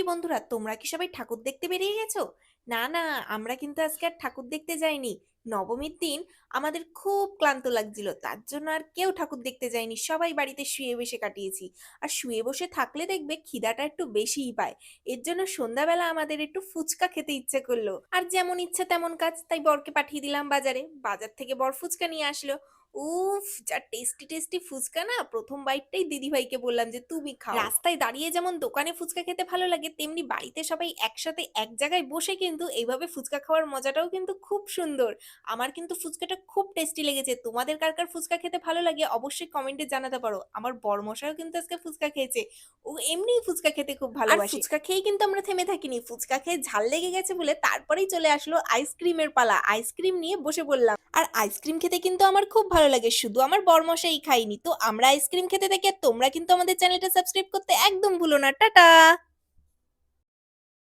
বন্ধুরা, তোমরা কি সবাই ঠাকুর দেখতে বেরিয়ে গেছো? না না, আমরা কিন্তু আজকে আর ঠাকুর দেখতে যাইনি। নবমীর দিন আমাদের খুব ক্লান্ত লাগছিল, তার জন্য আর কেউ ঠাকুর দেখতে যায়নি, সবাই বাড়িতে শুয়ে বসে কাটিয়েছি। আর শুয়ে বসে থাকলে দেখবে খিদাটা একটু বেশিই পায়। এর জন্য সন্ধ্যাবেলা আমাদের একটু ফুচকা খেতে ইচ্ছে করলো, আর যেমন ইচ্ছে তেমন কাজ, তাই বরকে পাঠিয়ে দিলাম বাজারে। বাজার থেকে বর ফুচকা নিয়ে আসলো। উফ, যা টেস্টি টেস্টি ফুচকা না, প্রথম বাইটটাই দিদিভাইকে বললাম যে তুমি খাও। রাস্তায় দাঁড়িয়ে যেমন দোকানে ফুচকা খেতে ভালো লাগে, তেমনি বাড়িতে সবাই একসাথে এক জায়গায় বসে কিন্তু এইভাবে ফুচকা খাওয়ার মজাটাও কিন্তু খুব সুন্দর। আমার কিন্তু ফুচকাটা খুব টেস্টি লেগেছে। তোমাদের কার কার ফুচকা খেতে ভালো লাগে অবশ্যই কমেন্টে জানাতে পারো। আমার বড়মশাইও কিন্তু আজকে ফুচকা খেয়েছে। ও এমনিই ফুচকা খেতে খুব ভালোবাসে। ফুচকা খেয়েই কিন্তু আমরা থেমে থাকিনি, ফুচকা খেয়ে ঝাল লেগে গেছে বলে তারপরেই চলে আসলো আইসক্রিমের পালা। আইসক্রিম নিয়ে বসে পড়লাম। আর আইসক্রিম খেতে কিন্তু আমার খুব ভালো লাগে, শুধু আমার বরমশাই খাইনি। তো আমরা আইসক্রিম খেতে থাকি, আর তোমরা কিন্তু আমাদের চ্যানেলটা সাবস্ক্রাইব করতে একদম ভুলো না। টাটা।